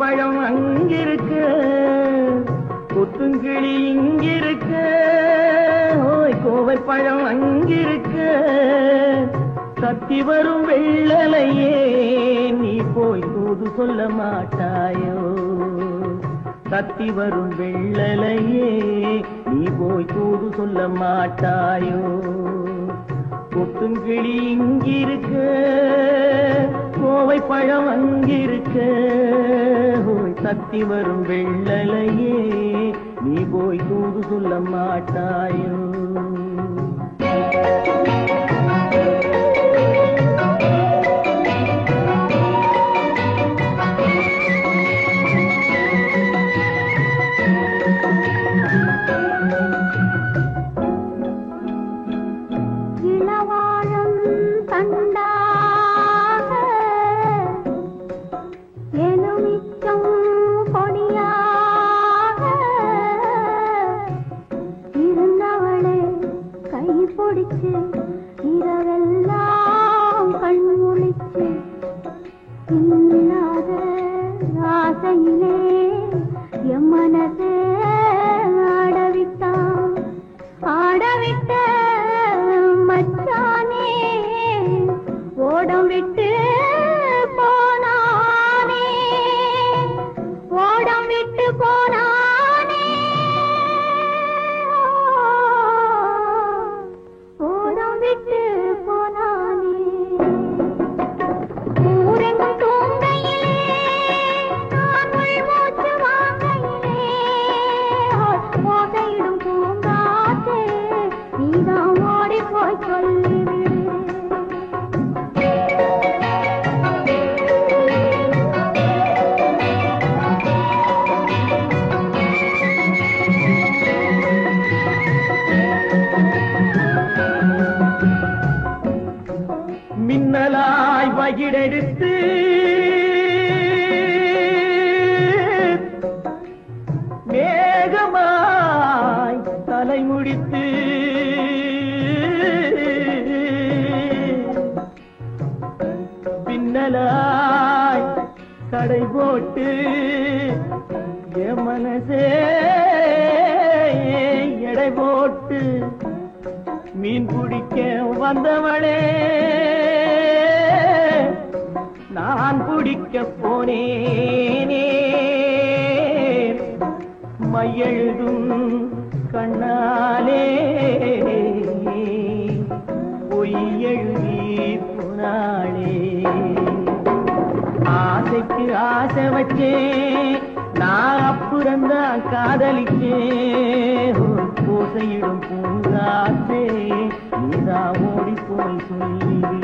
பழம் அங்கிருக்க, கொத்துங்கிளி இங்கிருக்க, ஓய் கோவை பழம் அங்கிருக்க, தத்தி வரும் வெள்ளலையே நீ போய் தூது சொல்ல மாட்டாயோ? தத்தி வரும் வெள்ளலையே நீ போய் தூது சொல்ல மாட்டாயோ? கொத்துங்கிளி இங்கிருக்க, கோவை பழம் அங்கிருக்க, தத்தி வரும் வெள்ளலையே நீ போய் தூது சொல்ல மாட்டாயோ? இரவெல்லாம் கண்முழிச்சு இல்லாத ஆசையிலே என் மனசே ஆடவிட்ட மச்சானே ஓடம் விட்டு போனானே, ஓடம் விட்டு போனானே, விட்டு போனானே. ஊரெங்கும் தூங்கையிலே நான் உள்மூச்சு வாங்கையிலே ஓசையிடும் பூங்காற்றே நீதான் ஓடி போய் சொல்லிவிடு. மின்னலாய் வகிடெடுத்து மேகமாய் தலை முடித்து பின்னலாய் கடை போட்டு என் மனசே எடை போட்டு மீன் பிடிக்க வந்தவளே நான் பிடிக்க போனேனே, மையெழுதும் கண்ணாலே பொய் எழுதி போனாளே. ஆசைக்கு ஆசை வச்சே நான் அப்புறந்தான் காதலிச்சே, ஓசையிடும் பூங்காற்றே நீதான் ஓடி போய் சொல்லிவிடு.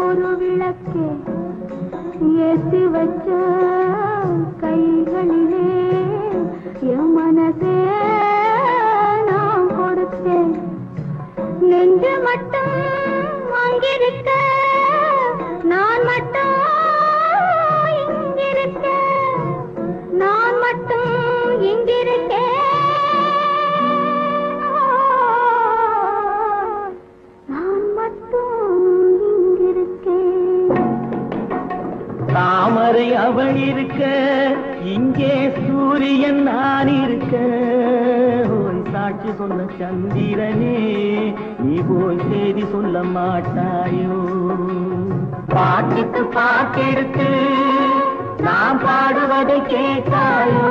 ஒரு விளக்கு ஏற்றி வச்ச கைகளிலே என் மனசே நான் கொடுத்தேன். நெஞ்சு மட்டும் அங்கிருக்க நான் மட்டும் இங்கிருக்க நான் மட்டும் இங்கிருக்கேன் நான் மட்டும் இங்கிருக்கேன் தாமரை அவள் இருக்க இங்கே சூரியன் நான் இருக்க ஓய் சாட்சி சொன்ன சந்திரனே நீ போய் செய்தி சொல்ல மாட்டாயோ பாட்டுக்கு பாட்டெடுத்து நான் பாடுவதை கேட்டாயோ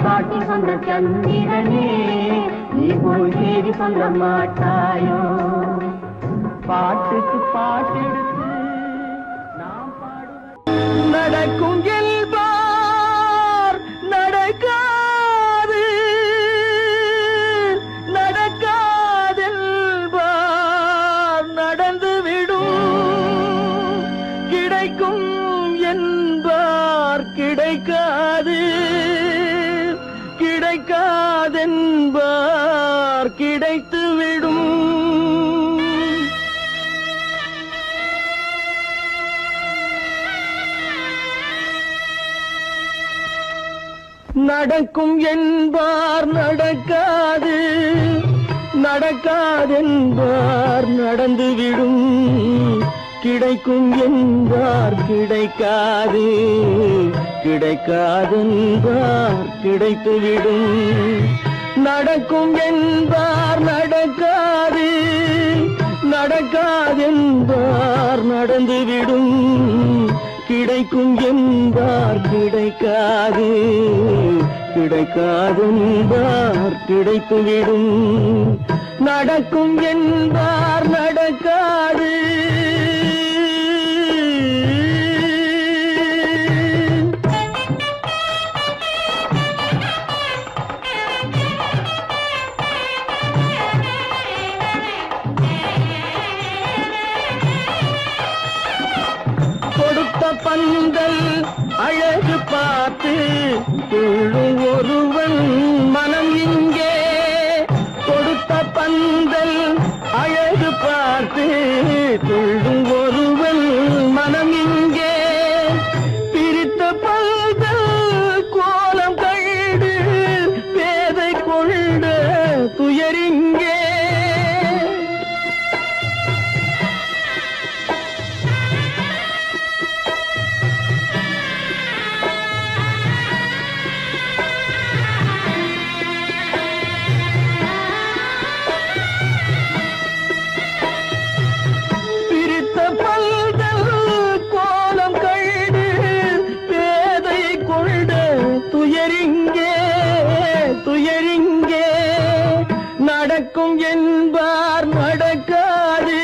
சாட்சி சொன்ன சந்திரனே நீ போய் செய்தி சொல்ல மாட்டாயோ பாட்டுக்கு பாட்டெடுத்து நடக்கும் என்பார் நடக்காது நடக்காதென்பார் நடந்துவிடும் கிடைக்கும் என்பார் கிடைக்காது கிடைக்காதென்பார் கிடைத்துவிடும் நடக்கும் என்பார் நடக்காது நடக்காதென்பார் நடந்துவிடும் கிடைக்கும் என்பார் கிடைக்காது கிடைக்காதென்பார் கிடைத்துவிடும் நடக்கும் என்பார் நடக்காது நடக்காதென்பார் நடந்துவிடும் கிடைக்கும் என்பார் கிடைக்காது கிடைக்காதென்பார் கிடைத்துவிடும் நடக்கும் என்பார் நடக்காது பந்தல் அழகு பார்த்து துள்ளும் ஒருவன் மனம் இங்கே கொடுத்த பந்தல் அழகு பார்த்து துள்ளும் ஒருவன் மனம் இங்கே பிரித்த பந்தல் கோலம் கண்டு பேதை கொண்ட துயரிங்கே துயரிங்கே நடக்கும் என்பார் நடக்காது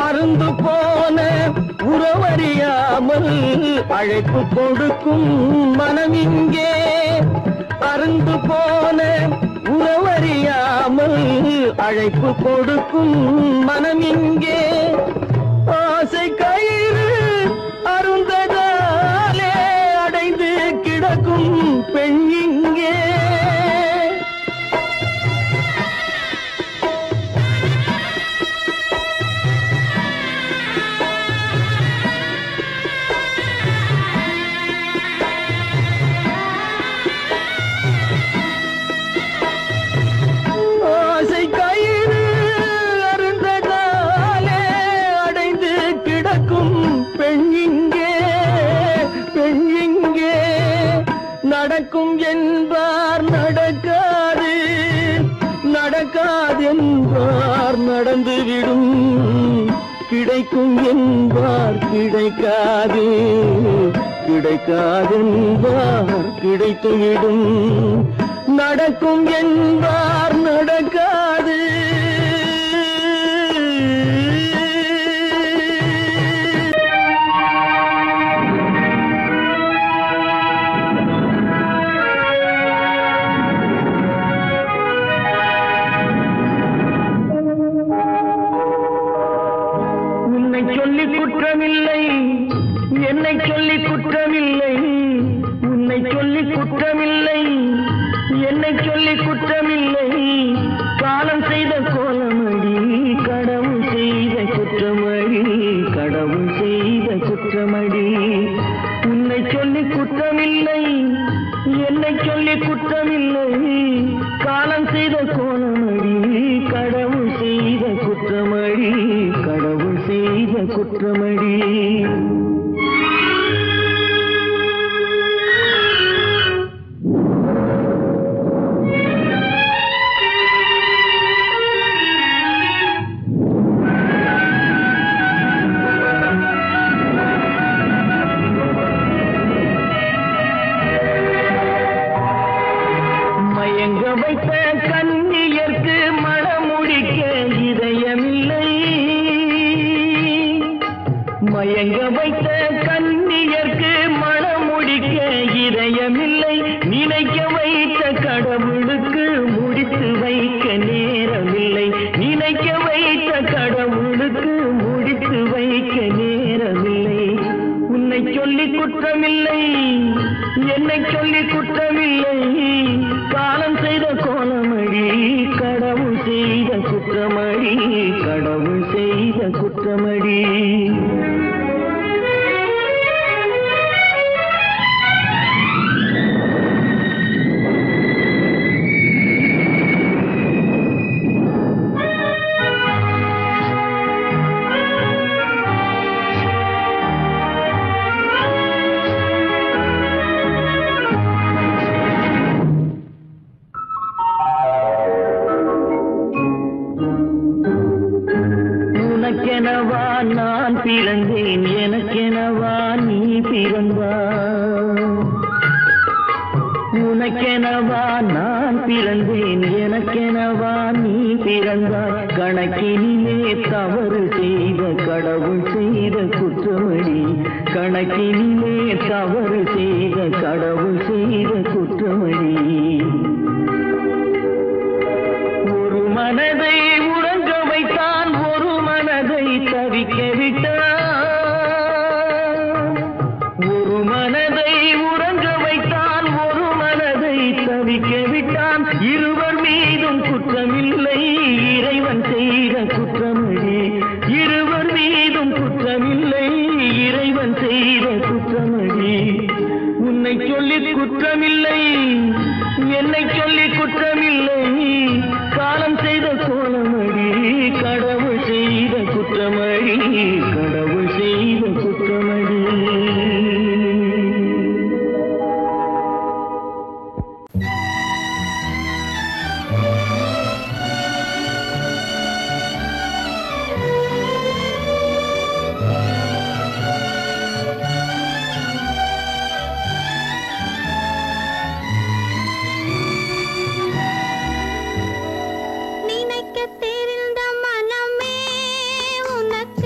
அருந்து போன உறவறியாமல் அழைப்பு கொடுக்கும் மனம் இங்கே அருந்து போன உறவறியாமல் அழைப்பு கொடுக்கும் மனம் இங்கே ஆசை கயிறு அருந்ததாலே அடைந்து கிடக்கும் பெண் இங்கே நடக்கும் என்பார் நடக்காது நடக்காதென்பார் நடந்துவிடும் கிடைக்கும் என்பார் கிடைக்காது கிடைக்காதென்பார் கிடைத்துவிடும் நடக்கும் என்பார் நடக்காது குற்றமில்லை, என்னை சொல்லி குற்றமில்லை, உன்னை சொல்லி குற்றமில்லை, என்னை சொல்லி குற்றமில்லை. காலம் செய்த கோலமடி, கடவுள் செய்த குற்றமடி, கடவுள் செய்த குற்றமடி. உன்னை சொல்லி குற்றமில்லை, என்னை சொல்லி குற்றமில்லை. காலம் செய்த கோலமடி, கடவுள் செய்த குற்றமடி, கடவுள் செய்த குற்றமடி. மயங்க வைத்த கண்ணியர்க்கு மணமுடிக்க இதயமில்லை, மயங்க வைத்த கண்ணியர்க்கு மணமுடிக்க இதயமில்லை. நினைக்க வைத்த கடவுளுக்கு முடித்து வைக்க நேரமில்லை, நினைக்க வைத்த கடவுளுக்கு முடித்து வைக்க நேரமில்லை. உன்னை சொல்லி குற்றமில்லை, என்னை சொல்லி குற்றமில்லை. காலம் செய்த கோலமடி, கடவுள் செய்த குற்றமடி, கடவுள் செய்த குற்றமடி. உனக்கெனவா நான் பிறந்தேன், எனக்கெனவா நீ பிறந்தாய். உனக்கெனவா நான் பிறந்தேன், எனக்கெனவா நீ பிறந்தாய். கணக்கினிலே தவறு செய்த கடவுள் செய்த குற்றமடி, கணக்கினிலே தவறு செய்த கடவுள் செய்த குற்றமடி. ஒரு மனதை உறங்க வைத்தான், ஒரு மனதை தவிக்க விட்டான். ஒரு மனதை உறங்க வைத்தான், ஒரு மனதை தவிக்க விட்டான். இருவர் மீதும் குற்றமில்லை, இறைவன் செய்த குற்றமடி. இருவர் மீதும் குற்றமில்லை, இறைவன் செய்த குற்றமடி. உன்னை சொல்லி குற்றமில்லை, என்னை சொல்லி குற்றமில்லை. காலம் செய்த கோலமடி, கடவுள் செய்த குற்றமடி, கடவுள் செய்த குற்றமடி. நினைக்க தெரிந்த மனமே உனக்கு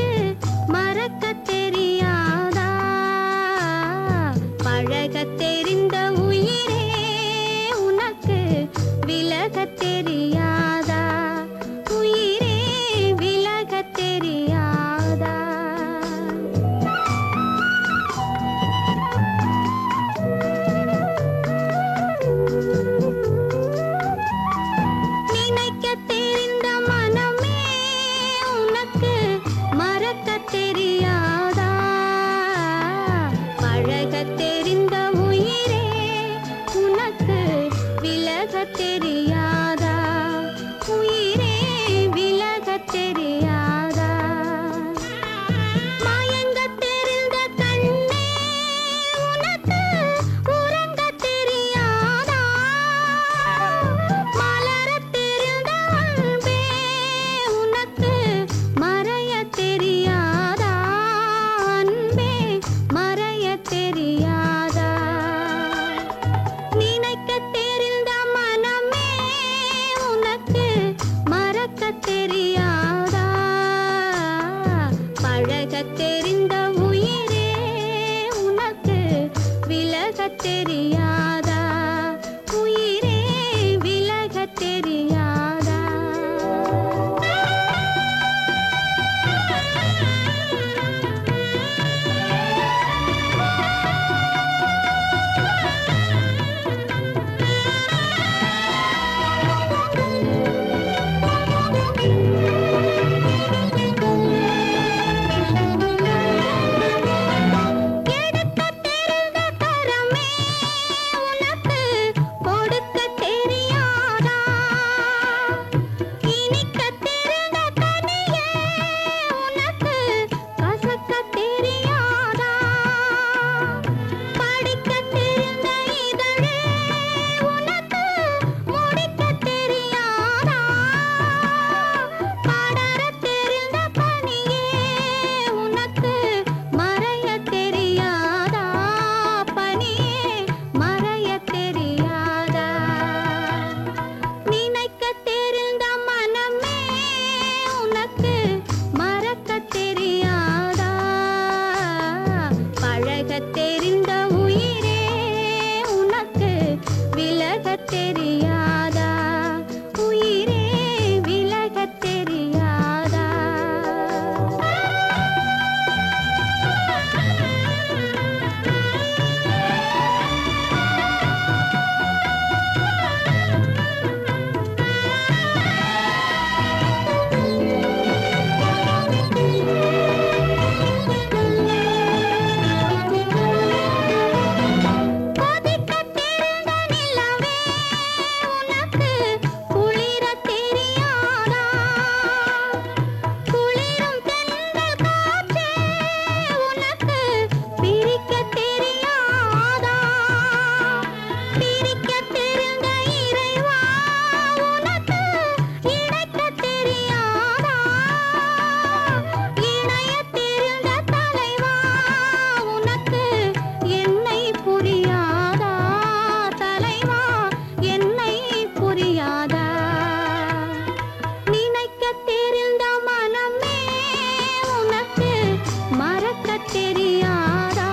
தெரியாதா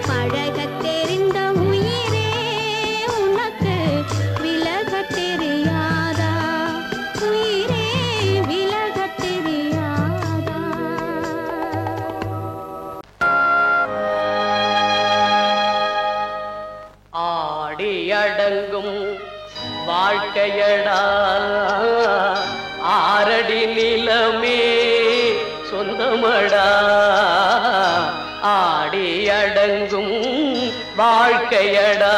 பழகத் தெரிந்த உயிரே உனக்கு விலகத் தெரியாதா உயிரே விலகத் தெரியாதா ஆடி அடங்கும் வாழ்க்கையடா ஆரடி நிலமே சொந்தமடா ஆடி அடங்கும் வாழ்க்கையடா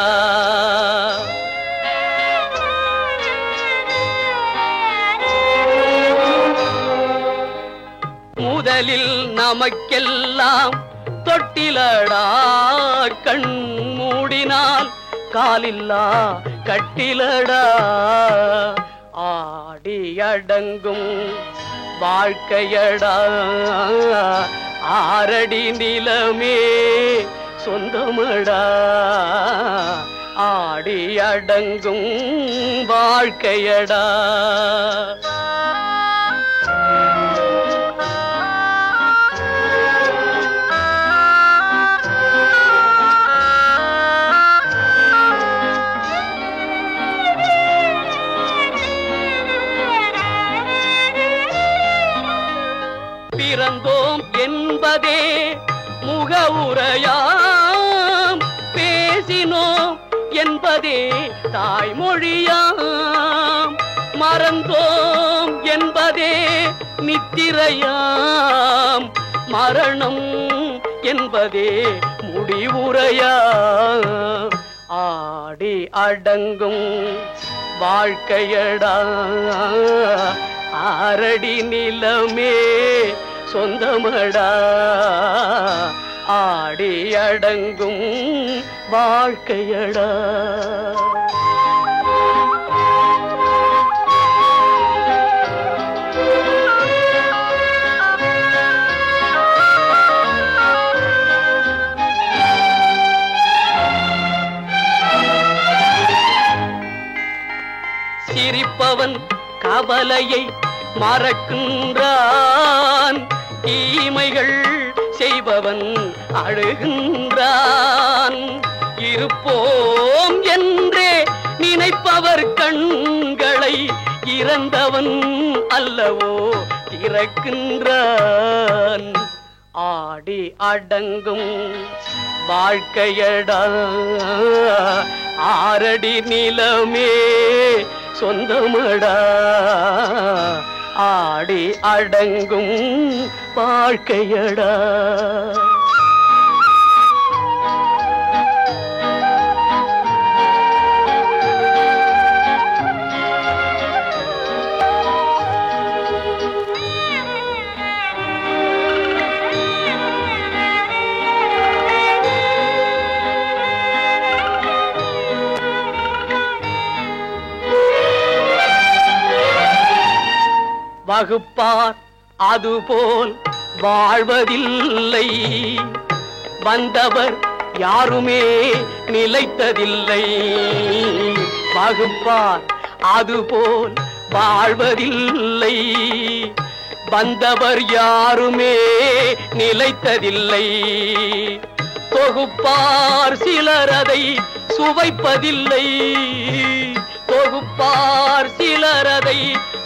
முதலில் நமக்கெல்லாம் தொட்டிலடா கண் மூடினால் காலில்லா கட்டிலடா ஆடி அடங்கும் வாழ்க்கையடா ஆரடி நிலமே சொந்தமடா ஆடி அடங்கும் வாழ்க்கையடா பிறந்தோம் என்பதே முகவுரையாம் பேசினோம் என்பதே தாய்மொழியாம் மறந்தோம் என்பதே நித்திரையாம் மரணம் என்பதே முடிவுரையாம் ஆடி அடங்கும் வாழ்க்கையடா ஆரடி நிலமே சொந்தமடா ஆடி அடங்கும் வாழ்க்கையடா சிரிப்பவன் கவலையை மறக்கின்றான் தீமைகள் செய்பவன் அழுகின்றான் இருப்போம் என்றே நினைப்பவர் கண்களை இறந்தவன் அல்லவோ திறக்கின்றான் ஆடி அடங்கும் வாழ்க்கையடா ஆரடி நிலமே சொந்தமடா ஆடி அடங்கும் வாழ்க்கையடா வகுப்பார் அதுபோல் வாழ்வதில்லை வந்தவர் யாருமே நிலைத்ததில்லை வகுப்பார் அதுபோல் வாழ்வதில்லை வந்தவர் யாருமே நிலைத்ததில்லை தொகுப்பார் சிலர் அதை சுவைப்பதில்லை தொகுப்பார் சிலர் அதை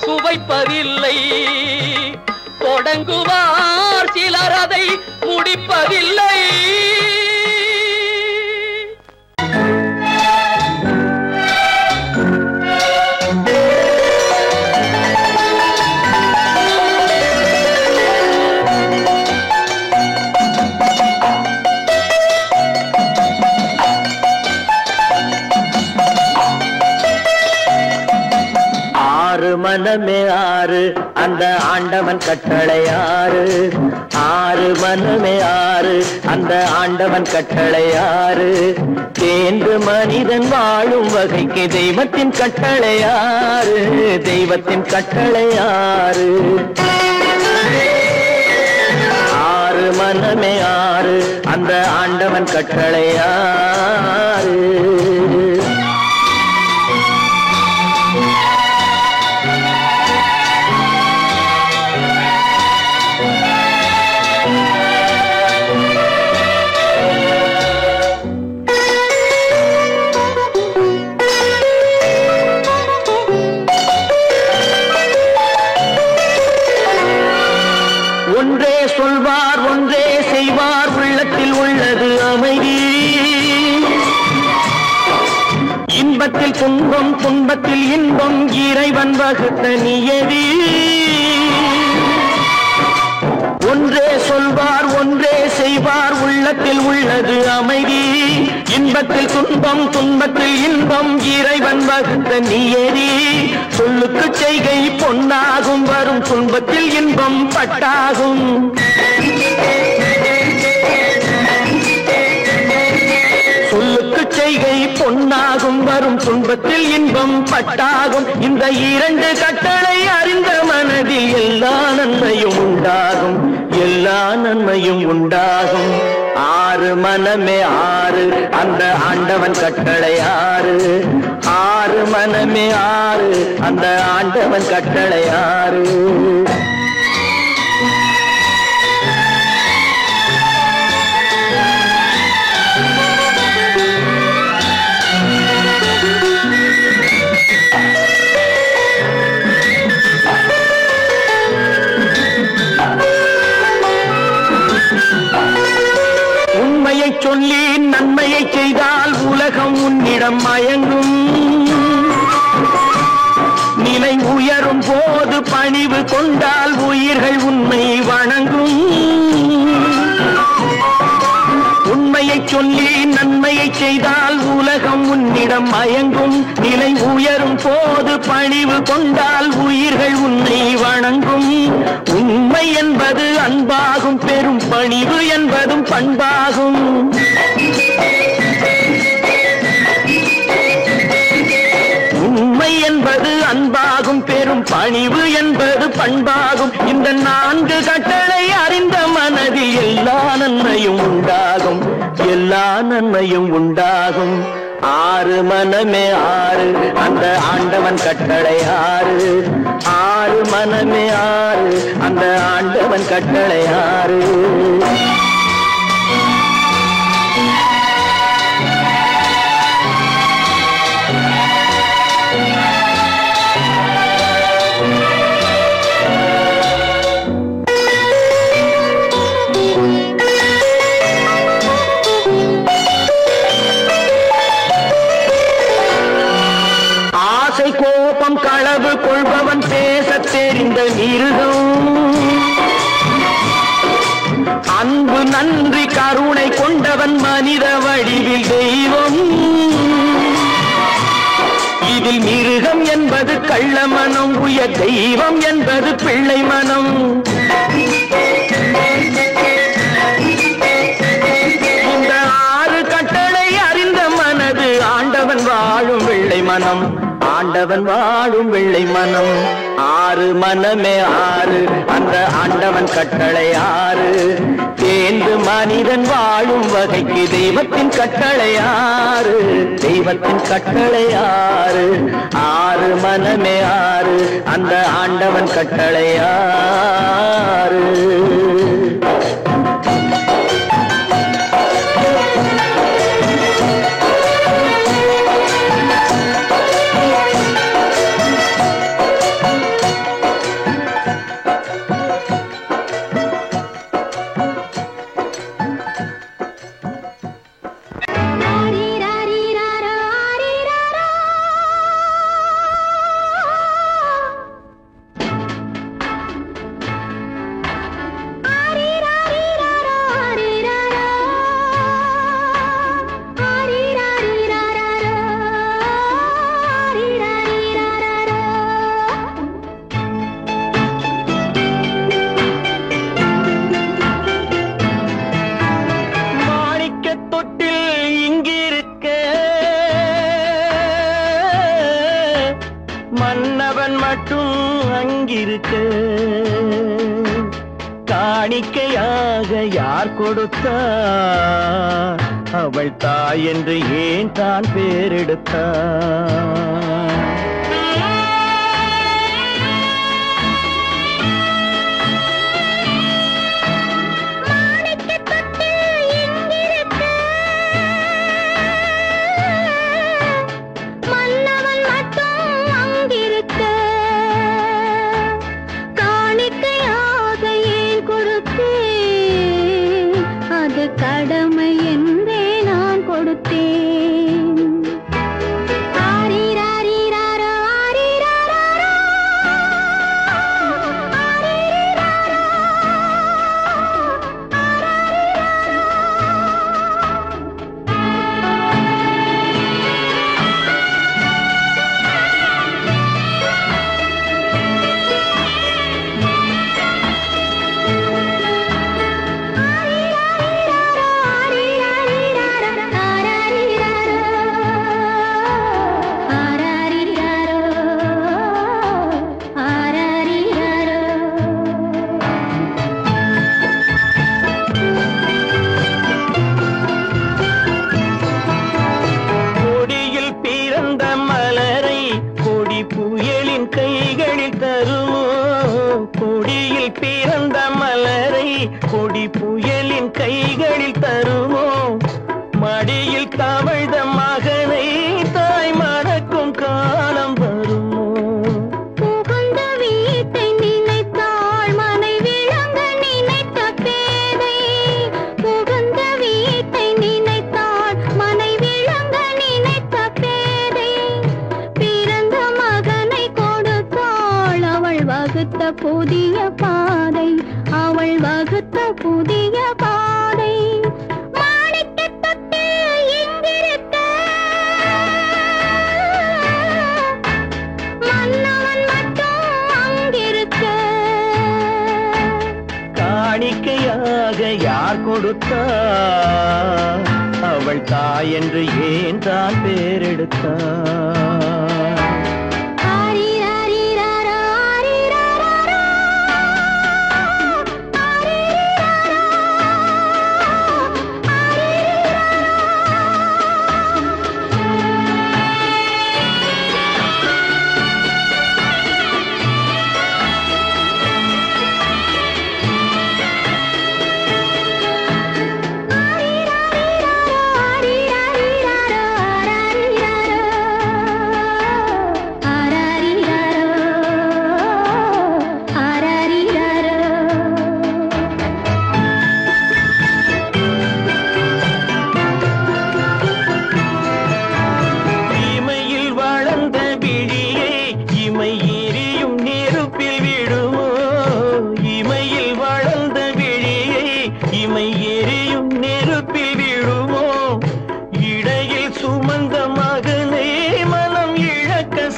சுவைப்பதில்லை தொடங்குவார் சிலர் அதை முடிப்பதில்லை மனமே ஆறு அந்த ஆண்டவன் கட்டளை ஆறு ஆறு மனமே ஆறு அந்த ஆண்டவன் கட்டளை ஆறு தேர்ந்து மனிதன் வாழும் வகைக்கு தெய்வத்தின் கட்டளை ஆறு தெய்வத்தின் கட்டளை ஆறு ஆறு மனமே ஆறு அந்த ஆண்டவன் கட்டளை ஆறு இன்பத்தில் துன்பம் துன்பத்தில் இன்பம் இறைவன் வகுத்த நியதி ஒன்றே சொல்வார் ஒன்றே செய்வார் உள்ளத்தில் உள்ளது அமைதி இன்பத்தில் துன்பம் துன்பத்தில் இன்பம் இறைவன் வகுத்த நியதி சொல்லுக்கு செய்கை பொன்னாகும் வரும் துன்பத்தில் இன்பம் பட்டாகும் சொல்லுக்கு செய்கை பொன்னாகும் வரும் துன்பத்தில் இன்பம் பட்டாகும் இந்த இரண்டு கட்டளை அறிந்த மனதில் எல்லா நன்மையும் உண்டாகும் எல்லா நன்மையும் உண்டாகும் ஆறு மனமே ஆறு அந்த ஆண்டவன் கட்டளை ஆறு ஆறு மனமே ஆறு அந்த ஆண்டவன் கட்டளை ஆறு சொல்லி நன்மையை செய்தால் உலகம் உன்னிடம் மயங்கும் நிலை உயரும் போது பணிவு கொண்டால் உயிர்கள் உன்னை வணங்கும் உண்மையை சொல்லி நன்மையை செய்தால் உலகம் உன்னிடம் மயங்கும் நிலை உயரும் போது பணிவு கொண்டால் உயிர்கள் உன்னை வணங்கும் உண்மை என்பது அன்பாகும் பெரும் பணிவு என்பதும் பண்பாகும் உண்மை என்பது அன்பாகும் பெரும் பணிவு என்பது பண்பாகும் இந்த நான்கு கட்டளை அறிந்த மனதில் எல்லா நன்மையும் உண்டாகும் எல்லா நன்மையும் உண்டாகும் ஆறு மனமே ஆறு அந்த ஆண்டவன் கட்டளை ஆறு ஆறு மனமே ஆறு அந்த ஆண்டவன் கட்டளை ஆறு கோபம் களவு கொள்பவன் பேச தெரிந்த மிருகம் அன்பு நன்றி கருணை கொண்டவன் மனித வடிவில் தெய்வம் இதில் மிருகம் என்பது கள்ள மனம் உயர் தெய்வம் என்பது பிள்ளை மனம் இந்த ஆறு கட்டளை அறிந்த மனது ஆண்டவன் வாழும் வெள்ளை மனம் ஆண்டவன் வாழும் வெள்ளை மனம் ஆறு மனமே ஆறு அந்த ஆண்டவன் கட்டளை ஆறு தேர்ந்து மனிதன் வாழும் வகைக்கு தெய்வத்தின் கட்டளை ஆறு தெய்வத்தின் கட்டளை ஆறு ஆறு மனமே ஆறு அந்த ஆண்டவன் கட்டளை ஆறு மன்னவன் மட்டும் அங்கிருக்க காணிக்கையாக யார் கொடுத்தார் அவள் தாய் என்று ஏன் தான் பேரெடுத்தார் கடமை என்றே நான் கொடுத்தேன் யார் கொடுத்தா? அவள் தாய் என்று ஏன் தான் பேரெடுத்தா?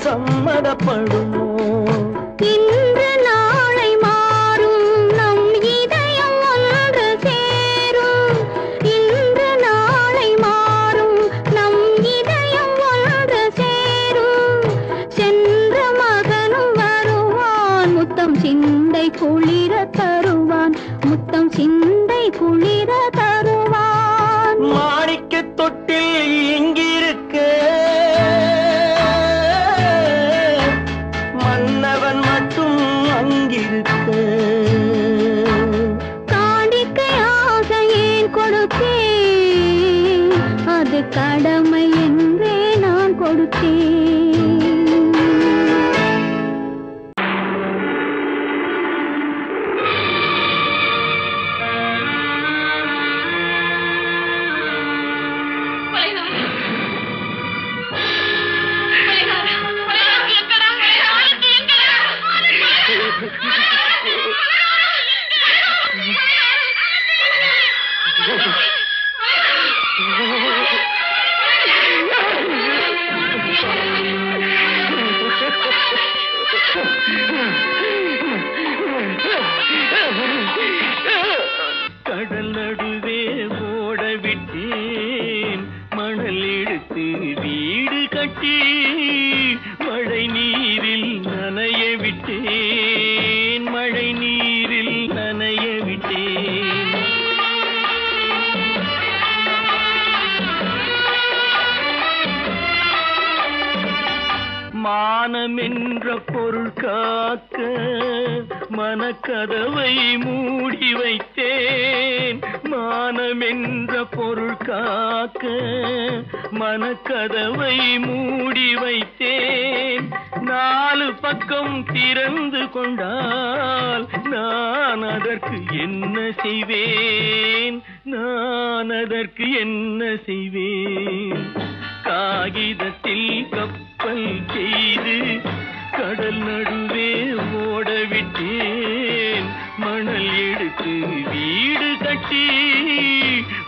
சம்மதப்படுமோ? இன்று நாளை மாறும் நம் இதயம் ஒன்று சேரும். இன்று நாளை மாறும் நம் இதயம் ஒன்று சேரும். சென்ற மகனும் வருவான், முத்தம் சிந்தை குளிர தருவான், முத்தம் சிந்தை குளிர தருவான். மாணிக்க தொட்டில் இங்கிருக்க மன்னவன் மட்டும் அங்கிருக்க. காணிக்கையாக ஏன் கொடுத்தேன், அது கடமை என்றே நான் கொடுத்தேன். கடல் நடுவே ஓட விட்டேன், மணல் எடுத்து வீடு கட்டி மழை நீரில் நனைய விட்டேன், மழை நீரில் நனைய விட்டேன். மானம் என்ற பொருள் காக்க மனக்கதவை மூடி வைத்தேன், மானம் என்ற பொருள் காக்க மனக்கதவை மூடி வைத்தேன். நாலு பக்கம் திறந்து கொண்டால் நான் அதற்கு என்ன செய்வேன், நான் அதற்கு என்ன செய்வேன்? காகிதத்தில் கப்பல் செய்து கடல் நடுவே ஓட விட்டேன், மணல் எடுத்து வீடு கட்டி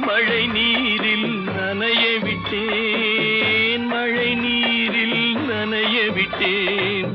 மழை நீரில் நனைய விட்டேன், மழை நீரில் நனைய விட்டேன்.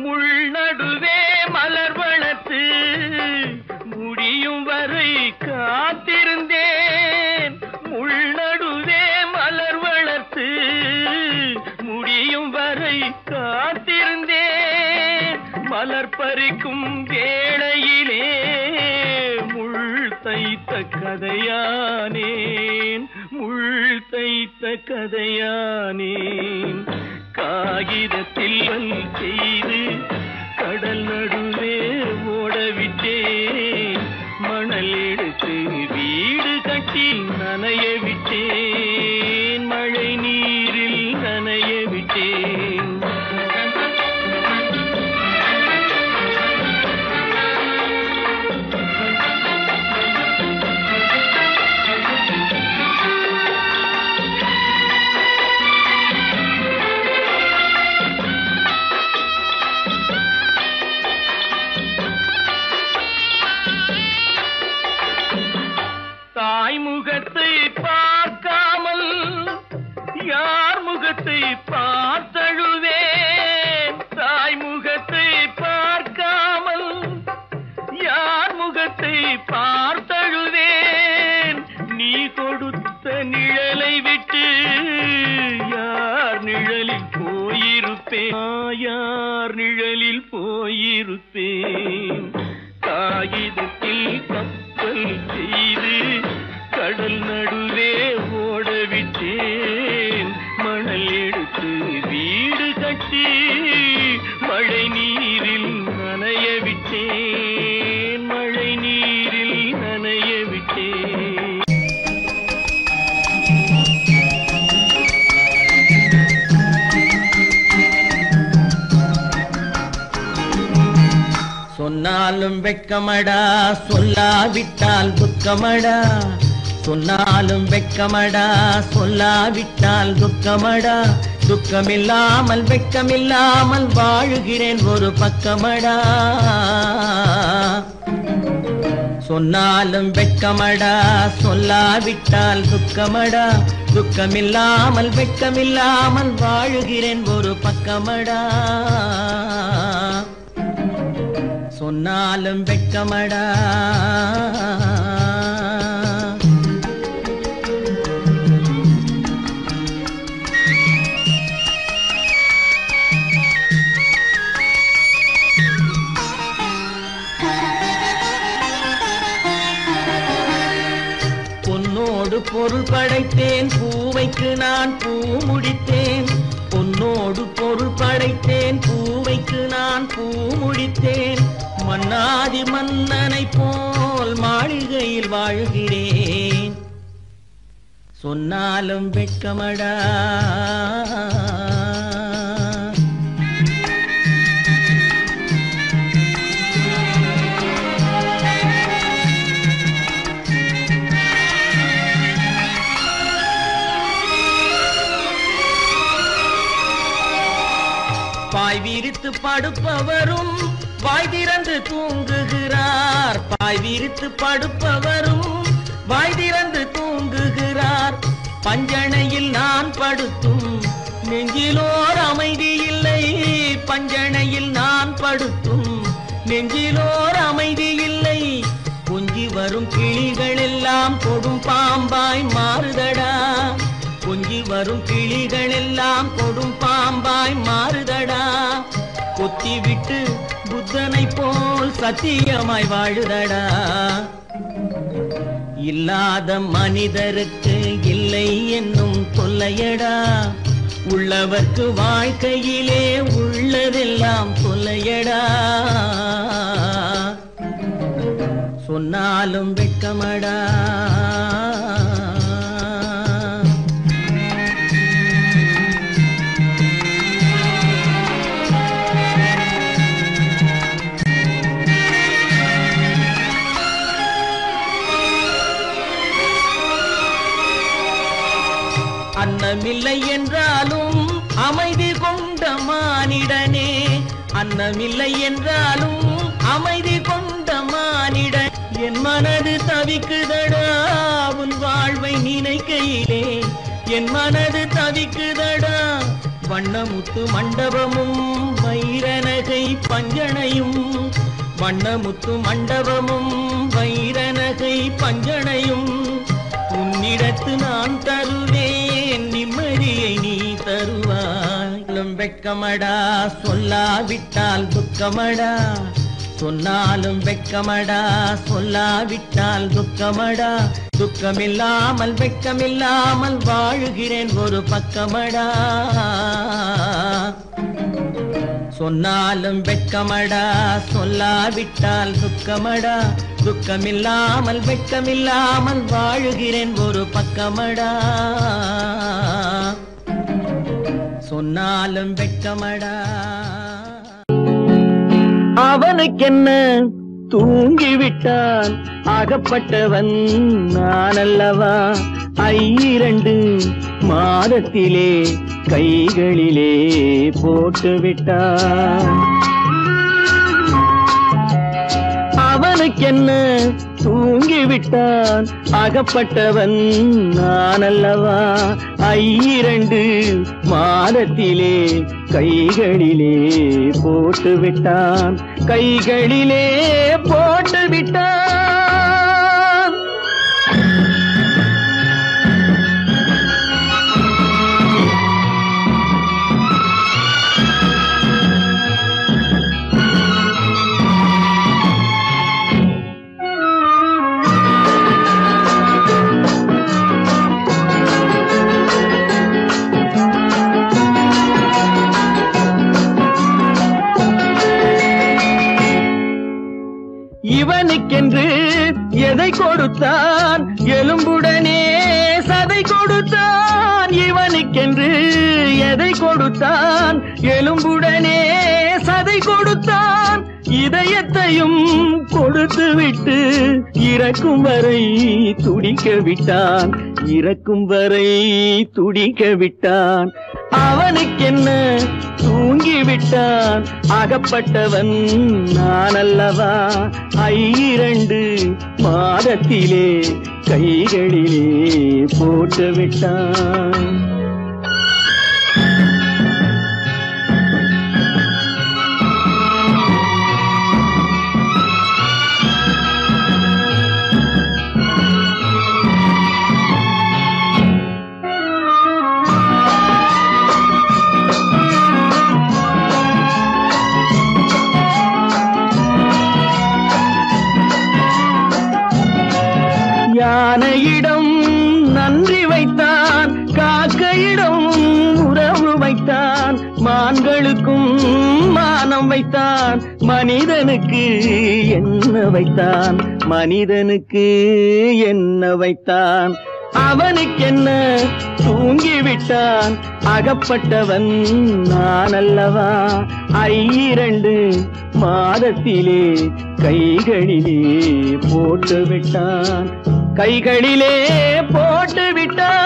முள்நடுவே மலர் வளர்த்து முடியும் வரை காத்திருந்தேன், முள்நடுவே மலர் வளர்த்து முடியும் வரை காத்திருந்தேன். மலர் பறிக்கும் வேளையிலே முள் தைத்த கதையானேன், முள் தைத்த கதையானேன். காகிதத்தில் செய்து கடல் நடுவே ஓடவிட்டேன், மணல் எடுத்து வீடு கட்டி நனைய விட்டேன், மழை நீரில் நனைய விட்டேன். பார்த்தழுவேன் தாய் முகத்தை பார்க்காமல் யார் முகத்தை பார்த்தழுவேன் நீ கொடுத்த நிழலை விட்டு யார் நிழலில் போயிருப்பேன் யார் நிழலில் போயிருப்பேன் காகிதத்தில் கப்பல் செய்து கடல் நடுவே ஓடவிட்டேன் மணல் எடுத்து வீடு கட்டி மழை நீரில் நனைய விட்டேன் மழை நீரில் நனைய விட்டேன் சொன்னாலும் வெட்கமடா சொல்லாவிட்டால் துக்கமடா சொன்னாலும் வெட்கமடா சொல்லாவிட்டால் துக்கமடா துக்கமில்லாமல் வெட்கமில்லாமல் வாழுகிறேன் ஒரு பக்கமடா சொன்னாலும் வெட்கமடா சொல்லாவிட்டால் துக்கமடா துக்கமில்லாமல் வெட்கமில்லாமல் வாழுகிறேன் ஒரு பக்கமடா சொன்னாலும் வெட்கமடா பொன்னோடு பொருள் படைத்தேன் பூவைக்கு நான் பூ முடித்தேன் பொன்னோடு பொருள் படைத்தேன் பூவைக்கு நான் பூ முடித்தேன் மன்னாதி மன்னனை போல் மாளிகையில் வாழ்கிறேன் சொன்னாலும் வெட்கமடா பாய் விரித்து படுப்பவரும் வாய் திறந்து தூங்குகிறார் பாய் விரித்து படுப்பவரும் வாய் திறந்து தூங்குகிறார் பஞ்சணையில் நான் படுத்தும் நெஞ்சிலோர் அமைதி இல்லை பஞ்சணையில் நான் படுத்தும் நெஞ்சிலோர் அமைதி இல்லை கொஞ்சி வரும் கிளிகள் எல்லாம் கொடும் பாம்பாய் மாறுதடா கொஞ்சி வரும் கிளிகள் எல்லாம் கொடும் பாம்பாய் மாறுதடா கொத்தி விட்டு புத்தனை போல் சத்தியமாய் வாழுதடா இல்லாத மனிதருக்கு இல்லை என்னும் தொல்லையடா உள்ளவர்க்கு வாழ்க்கையிலே உள்ளதெல்லாம் தொல்லையடா சொன்னாலும் வெட்கமடா அன்னமில்லை என்றாலும் அமைதி கொண்ட மானிடனே அன்னமில்லை என்றாலும் அமைதி கொண்ட மானிடன் என் மனது தவிக்குதடா உன் வாழ்வை நினைக்கையிலே என் மனது தவிக்குதடா வண்ணமுத்து மண்டபமும் வைரநகை பஞ்சனையும் வண்ணமுத்து மண்டபமும் வைரநகை பஞ்சனையும் உன்னிடத்து நான் தருவேன் நிம்மதியை நீ தருவாய் வெட்கமடா சொல்லாவிட்டால் துக்கமடா சொன்னாலும் வெட்கமடா சொல்லாவிட்டால் துக்கமடா துக்கமில்லாமல் வெட்கமில்லாமல் வாழுகிறேன் ஒரு பக்கமடா சொன்னாலும் வெட்கமடா சொல்லாவிட்டால் துக்கமடா துக்கமில்லாமல் வெட்கமில்லாமல் வாழுகிறேன் ஒரு பக்கமடா சொன்னாலும் வெட்கமடா அவனுக்கென்ன தூங்கிவிட்டான் ஆகப்பட்டவன் நான் அல்லவா 2 மாதத்திலே கைகளிலே போட்டுவிட்டான் அவனுக்கென்ன தூங்கிவிட்டான் அகப்பட்டவன் நான் அல்லவா 2 மாதத்திலே கைகளிலே போட்டு விட்டான் கைகளிலே போட்டு விட்டான் இவனுக்கென்று எதை கொடுத்தான் எலும்புடனே சதை கொடுத்தான் இவனுக்கென்று எதை கொடுத்தான் எலும்புடனே சதை கொடுத்தான் இதயத்தையும் கொடுத்து விட்டு இறக்கும் வரை துடிக்க விட்டான் இறக்கும் வரை துடிக்க விட்டான் அவனுக்கென்ன தூங்கிவிட்டான் அகப்பட்டவன் நான் அல்லவா 2 மாதத்திலே கைகளிலே போட்டு விட்டான் யானையிடம் நன்றி வைத்தான் காக்கையிடம் உறவு வைத்தான் மான்களுக்கும் மானம் வைத்தான் மனிதனுக்கு என்ன வைத்தான் மனிதனுக்கு என்ன வைத்தான் அவனுக்கென்ன தூங்கிவிட்டான் அகப்பட்டவன் நான் அல்லவா 2 மாதத்திலே கைகளிலே போட்டு விட்டான் கைகளிலே போட்டு விட்டான்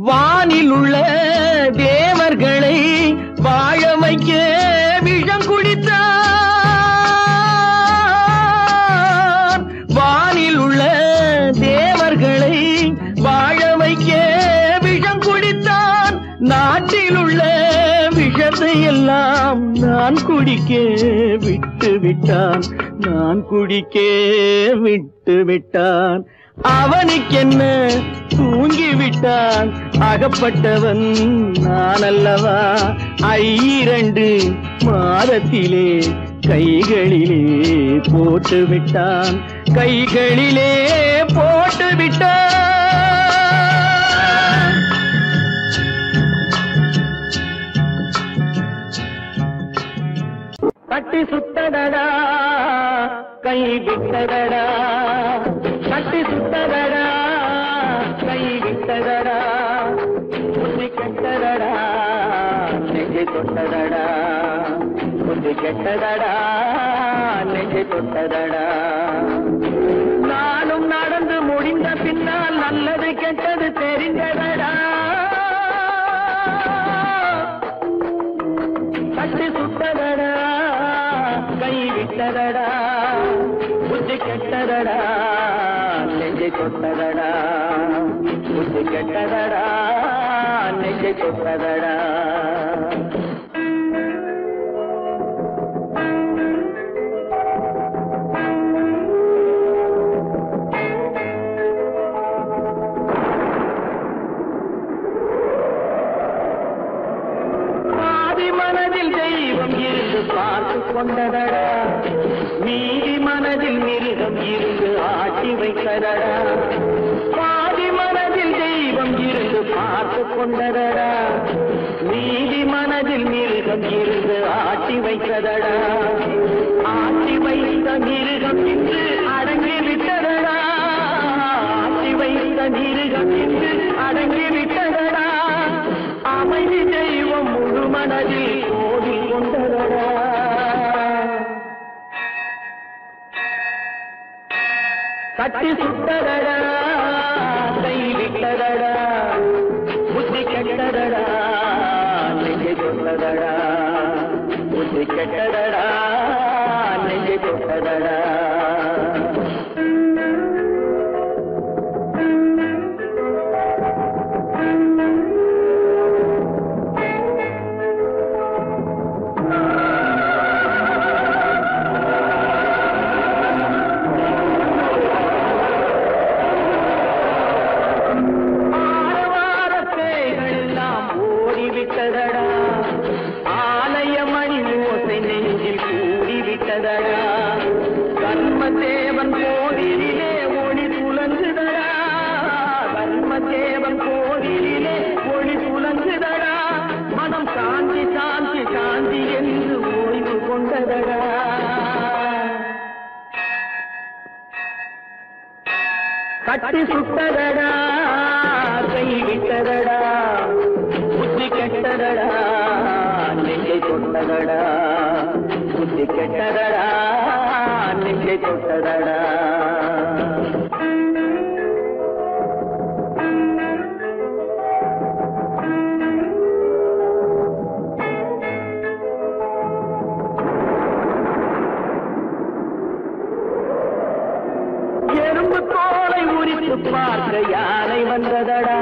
வானில் உள்ள தேவர்களை வாழ வைக்க விஷம் குடித்தான் வானில் உள்ள தேவர்களை வாழ வைக்க விஷம் குடித்தான் நாட்டில் உள்ள விஷத்தை எல்லாம் நான் குடிக்க விட்டு விட்டான் நான் குடிக்க விட்டு விட்டான் அவனுக்கென்ன தூங்கிவிட்டான் அகப்பட்டவன் நான் அல்லவா 2 மாதத்திலே கைகளிலே போட்டு விட்டான் கைகளிலே போட்டு விட்டான் கட்டி சுத்தடடா கை விட்டதடா கட்டி சுத்ததடா கை விட்டதடா புத்தி கெட்டதடா நெஞ்சை தொட்டதடா புத்தி கெட்டதடா நெஞ்சை தொட்டதடா நானும் நடந்து முடிந்த பின்னால் நல்லது கெட்டது தெரிந்ததடா கட்டி சுட்டதடா கை விட்டதடா புத்தி கெட்டதடா நெஞ்சை தொட்டதடா புத்தி கெட்டதடா நெஞ்சை தொட்டதடா மனதில் தெய்வம் இருந்து பார்த்து கொண்டதடா மீதி மனதில் மிருகம் இருந்து ஆட்டி வைத்ததடா பாதி மனதில் தெய்வம் இருந்து பார்த்து கொண்டதடா மீதி மனதில் மிருகம் இருந்து ஆட்டி வைத்ததடா ஆட்டி வைத்த மிருகம் இன்று அடங்கி விட்டதடா ஆட்டி வைத்த மிருகம் இன்று அடங்கி விட்டதடா அமைதி தெய்வம் முழு மனதில் கோடி கொண்டதடா கட்டி சுட்டதடா கை விட்டதடா புத்தி கெட்டதடா நெஞ்சை தொட்டதடா புத்தி கெட்டதடா நெஞ்சை தொட்டதடா கர்மதேவன் கோவிலிலே ஒளி துலங்குதடா கர்மதேவன் கோவிலிலே ஒளி துலங்குதடா மனம் சாந்தி சாந்தி சாந்தி என்று ஓய்வு கொண்டதடா கட்டி சுட்டதடா கை விட்டதடா புத்தி கெட்டதடா நெஞ்சை கொண்டதடா புத்தி கெட்டதடா நெஞ்சை தொட்டதடா எறும்பு தோலை உரித்து பார்க்க யானை வந்ததடா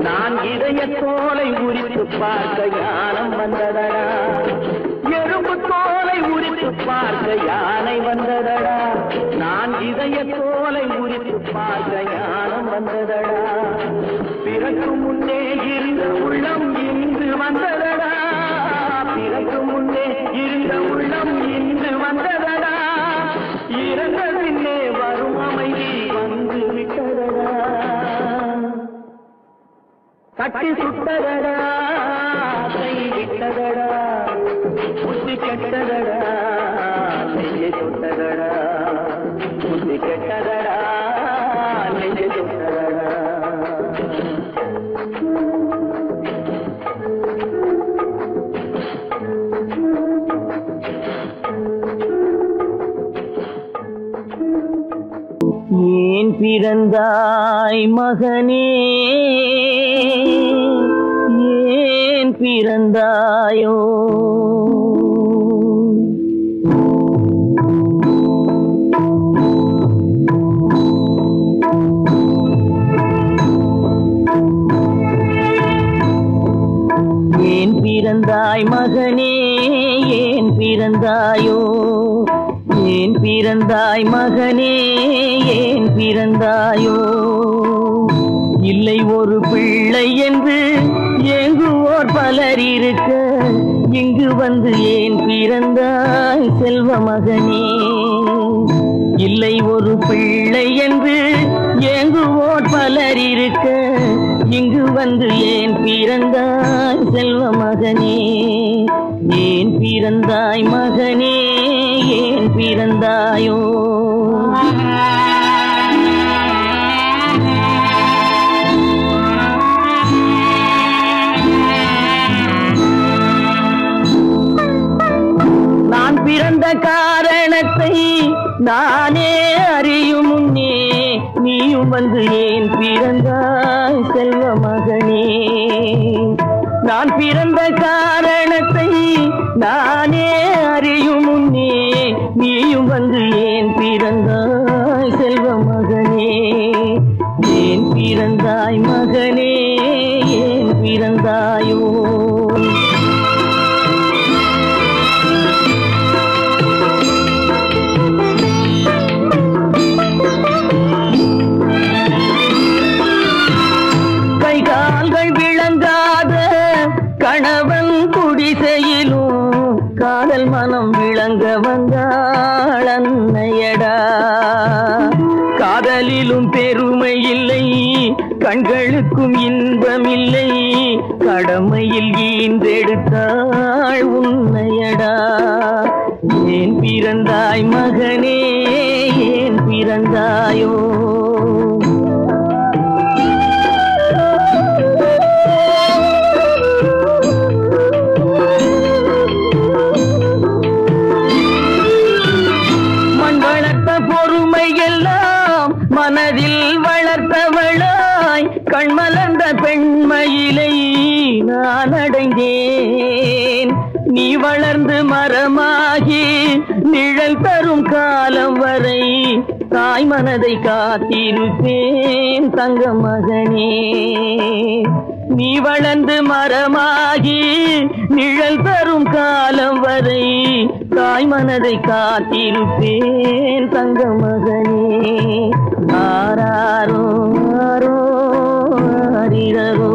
நான் இதய தோலை உரித்து பார்க்க யானம் வந்ததடா எறும்பு தோலை உரித்து பார்க்க யானை வந்ததடா நான் இதய தோலை உரித்து பார்க்க யானம் வந்ததடா பிறகு முன்னே இருந்த உள்ளம் இன்று வந்ததடா பிறகு முன்னே இருந்த உள்ளம் இன்று வந்ததடா இறந்த பின்னே வரும் அமைதி வந்து விட்டதடா கட்டி சுட்டதடா கை விட்டதடா புத்தி கெட்டதடா நெஞ்சை தொட்டதடா புத்தி கெட்டதடா நெஞ்சை தொட்டதடா ஏன் பிறந்தாய் மகனே ஏன் பிறந்தாயோ ஏன் பிறந்தாய் மகனே ஏன் பிறந்தாயோ ஏன் பிறந்தாய் மகனே ஏன் பிறந்தாயோ இல்லை ஒரு பிள்ளை என்று ஏங்குவோர் பலர் இருக்க இங்கு வந்து ஏன் பிறந்தாய் செல்வ மகனே இல்லை ஒரு பிள்ளை என்று ஏங்குவோர் பலர் இருக்க இங்கு வந்து ஏன் பிறந்தாய் செல்வ மகனே ஏன் பிறந்தாய் மகனே ஏன் பிறந்தாயோ நான் பிறந்த காரணத்தை நானே அறியும் முன்னே நீயும் வந்து ஏன் பிறந்தாய் செல்வ மகனே நான் பிறந்த காரணத்தை நானே அறியும் முன்னே நீயும் வந்து ஏன் பிறந்தாய் செல்வ மகனே ஏன் பிறந்தாய் மகனே ஏன் பிறந்தாயோ கணவன் குடிசையிலும் காதல் மனம் விளங்க வந்தாள் அன்னையடா காதலிலும் பெருமை இல்லை கண்களுக்கும் இன்பமில்லை கடமையில் ஈன்றெடுத்தாள் உன்னையடா ஏன் பிறந்தாய் மகனே ஏன் பிறந்தாயோ கண்மலர்ந்த பெண்மயிலை நான் அடைந்தேன். நீ வளர்ந்து மரமாகி நிழல் தரும் காலம் வரை தாய் மனதை காத்திருப்பேன் தங்க மகனே. நீ வளர்ந்து மரமாகி நிழல் தரும் காலம் வரை தாய் மனதை காத்திருப்பேன் தங்க மகனே. ஆராரோ ஆரோ ஆரிரரோ